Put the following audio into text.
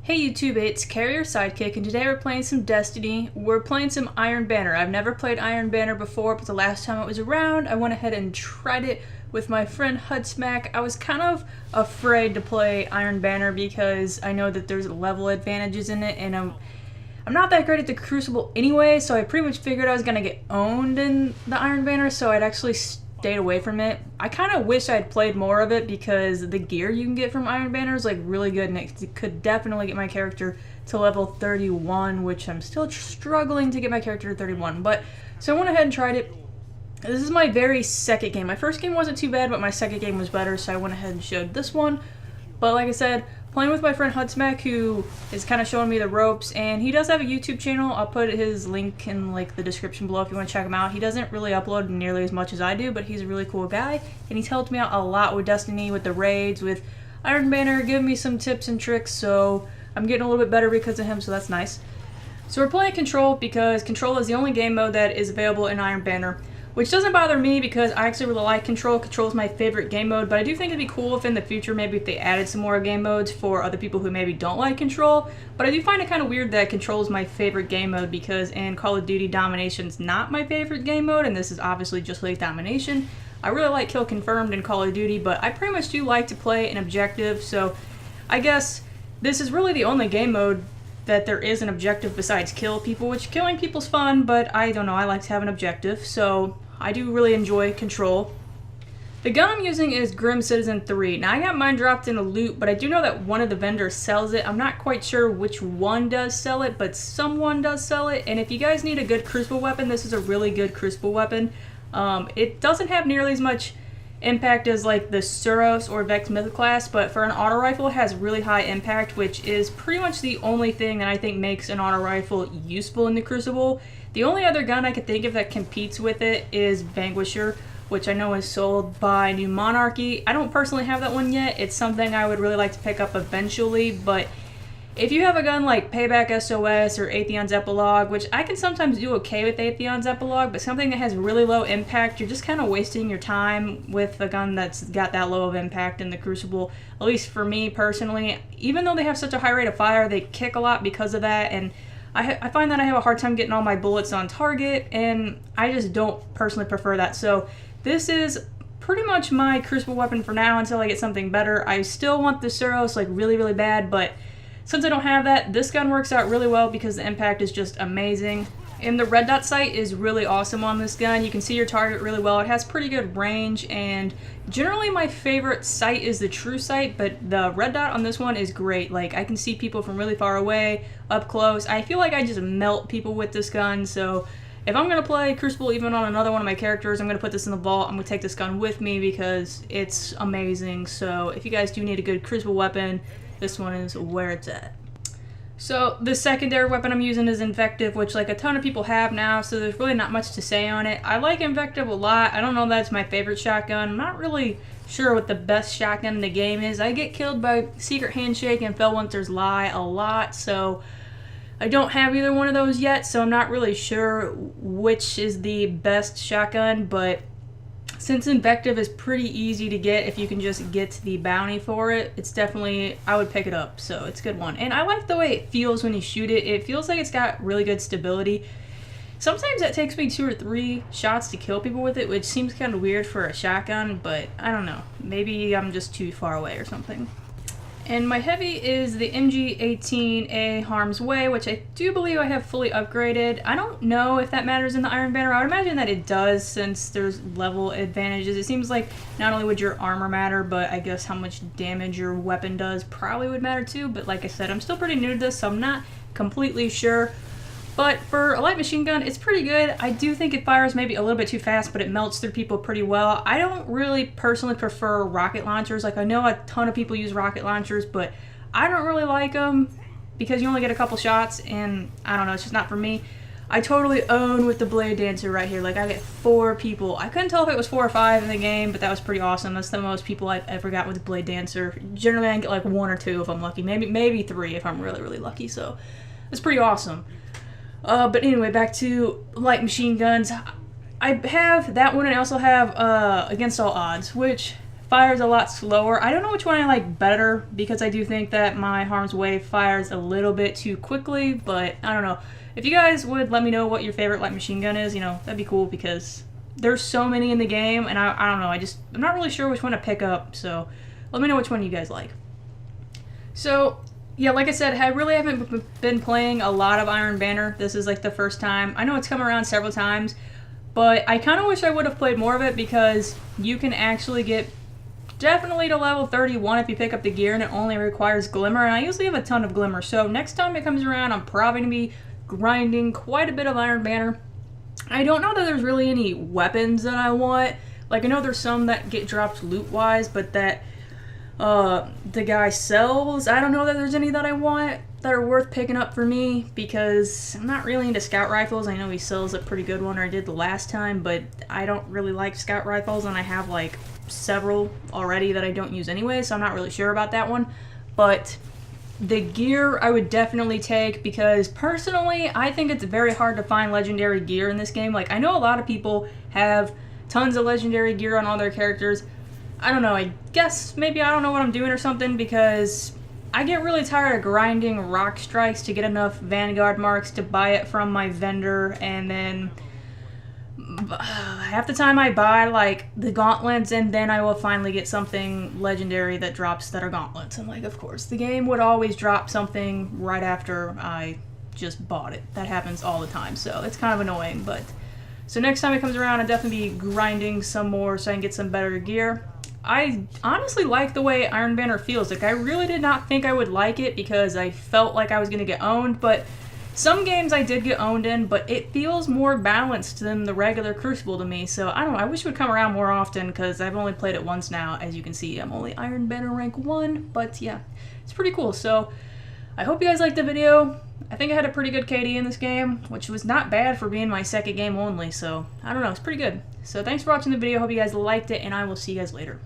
Hey YouTube, it's Kari, your sidekick, and today we're playing some Destiny. We're playing some Iron Banner. I've never played Iron Banner before, but the last time it was around, I went ahead and tried it with my friend Hudsmack. I was kind of afraid to play Iron Banner because I know that there's level advantages in it, and I'm not that great at the Crucible anyway, so I pretty much figured I was gonna get owned in the Iron Banner, so I'd actually stayed away from it. I kind of wish I'd played more of it because the gear you can get from Iron Banner is like really good, and it could definitely get my character to level 31, which I'm still struggling to get my character to 31. But so I went ahead and tried it. This is my very second game. My first game wasn't too bad, but my second game was better, so I went ahead and showed this one. But like I said, playing with my friend Hudsmack, who is kind of showing me the ropes, and he does have a YouTube channel. I'll put his link in like the description below if you want to check him out. He doesn't really upload nearly as much as I do, but he's a really cool guy, and he's helped me out a lot with Destiny, with the raids, with Iron Banner, giving me some tips and tricks, so I'm getting a little bit better because of him, so that's nice. So we're playing Control because Control is the only game mode that is available in Iron Banner, which doesn't bother me because I actually really like Control. Control is my favorite game mode, but I do think it'd be cool if in the future maybe if they added some more game modes for other people who maybe don't like Control. But I do find it kind of weird that Control is my favorite game mode because in Call of Duty, Domination's not my favorite game mode, and this is obviously just like Domination. I really like Kill Confirmed in Call of Duty, but I pretty much do like to play an objective, so I guess this is really the only game mode that there is an objective besides kill people, which killing people's fun, but I don't know, I like to have an objective, so I do really enjoy Control. The gun I'm using is Grim Citizen 3. Now I got mine dropped in a loot, but I do know that one of the vendors sells it. I'm not quite sure which one does sell it, but someone does sell it. And if you guys need a good Crucible weapon, this is a really good Crucible weapon. It doesn't have nearly as much impact as like the Suros or Vex Mythoclast, but for an auto rifle it has really high impact, which is pretty much the only thing that I think makes an auto rifle useful in the Crucible. The only other gun I could think of that competes with it is Vanquisher, which I know is sold by New Monarchy. I don't personally have that one yet. It's something I would really like to pick up eventually, but if you have a gun like Payback SOS or Atheon's Epilogue, which I can sometimes do okay with Atheon's Epilogue, but something that has really low impact, you're just kind of wasting your time with a gun that's got that low of impact in the Crucible. At least for me personally, even though they have such a high rate of fire, they kick a lot because of that, and I find that I have a hard time getting all my bullets on target, and I just don't personally prefer that. So this is pretty much my Crucible weapon for now until I get something better. I still want the Suros like really, really bad, but since I don't have that, this gun works out really well because the impact is just amazing. And the red dot sight is really awesome on this gun. You can see your target really well. It has pretty good range, and generally my favorite sight is the true sight, but the red dot on this one is great. Like, I can see people from really far away, up close. I feel like I just melt people with this gun, so if I'm going to play Crucible even on another one of my characters, I'm going to put this in the vault. I'm going to take this gun with me because it's amazing. So if you guys do need a good Crucible weapon, this one is where it's at. So the secondary weapon I'm using is Invective, which like a ton of people have now, so there's really not much to say on it. I like Invective a lot. I don't know if that's my favorite shotgun. I'm not really sure what the best shotgun in the game is. I get killed by Secret Handshake and Fellwinter's Lie a lot, so I don't have either one of those yet, so I'm not really sure which is the best shotgun, but since Invective is pretty easy to get if you can just get the bounty for it, it's definitely, I would pick it up, so it's a good one. And I like the way it feels when you shoot it. It feels like it's got really good stability. Sometimes that takes me 2 or 3 shots to kill people with it, which seems kind of weird for a shotgun, but I don't know. Maybe I'm just too far away or something. And my heavy is the MG18A Harm's Way, which I do believe I have fully upgraded. I don't know if that matters in the Iron Banner. I would imagine that it does since there's level advantages. It seems like not only would your armor matter, but I guess how much damage your weapon does probably would matter too. But like I said, I'm still pretty new to this, so I'm not completely sure. But for a light machine gun, it's pretty good. I do think it fires maybe a little bit too fast, but it melts through people pretty well. I don't really personally prefer rocket launchers. Like, I know a ton of people use rocket launchers, but I don't really like them because you only get a couple shots, and I don't know, it's just not for me. I totally own with the Blade Dancer right here. Like, I get 4 people. I couldn't tell if it was 4 or 5 in the game, but that was pretty awesome. That's the most people I've ever got with the Blade Dancer. Generally, I can get like 1 or 2 if I'm lucky. Maybe 3 if I'm really, really lucky, so it's pretty awesome. But anyway, back to light machine guns. I have that one, and I also have Against All Odds, which fires a lot slower. I don't know which one I like better because I do think that my Harm's Way fires a little bit too quickly, but I don't know. If you guys would let me know what your favorite light machine gun is, you know, that'd be cool because there's so many in the game and I don't know, I'm not really sure which one to pick up, so let me know which one you guys like. So, yeah, like I said, I really haven't been playing a lot of Iron Banner. This is like the first time. I know it's come around several times, but I kind of wish I would have played more of it because you can actually get definitely to level 31 if you pick up the gear, and it only requires Glimmer, and I usually have a ton of Glimmer, so next time it comes around, I'm probably going to be grinding quite a bit of Iron Banner. I don't know that there's really any weapons that I want. Like, I know there's some that get dropped loot-wise, but that the guy sells, I don't know that there's any that I want that are worth picking up for me because I'm not really into scout rifles. I know he sells a pretty good one, or I did the last time, but I don't really like scout rifles, and I have like several already that I don't use anyway, so I'm not really sure about that one. But the gear I would definitely take because personally I think it's very hard to find legendary gear in this game. Like, I know a lot of people have tons of legendary gear on all their characters. I don't know, I guess maybe I don't know what I'm doing or something because I get really tired of grinding rock strikes to get enough Vanguard marks to buy it from my vendor, and then half the time I buy like the gauntlets and then I will finally get something legendary that drops that are gauntlets. And like, of course, the game would always drop something right after I just bought it. That happens all the time, so it's kind of annoying. But so next time it comes around, I'll definitely be grinding some more so I can get some better gear. I honestly like the way Iron Banner feels. Like, I really did not think I would like it because I felt like I was going to get owned, but some games I did get owned in, but it feels more balanced than the regular Crucible to me, so I don't know, I wish it would come around more often because I've only played it once now. As you can see, I'm only Iron Banner rank 1, but yeah, it's pretty cool. So I hope you guys liked the video. I think I had a pretty good KD in this game, which was not bad for being my second game only, so I don't know, it's pretty good. So thanks for watching the video, hope you guys liked it, and I will see you guys later.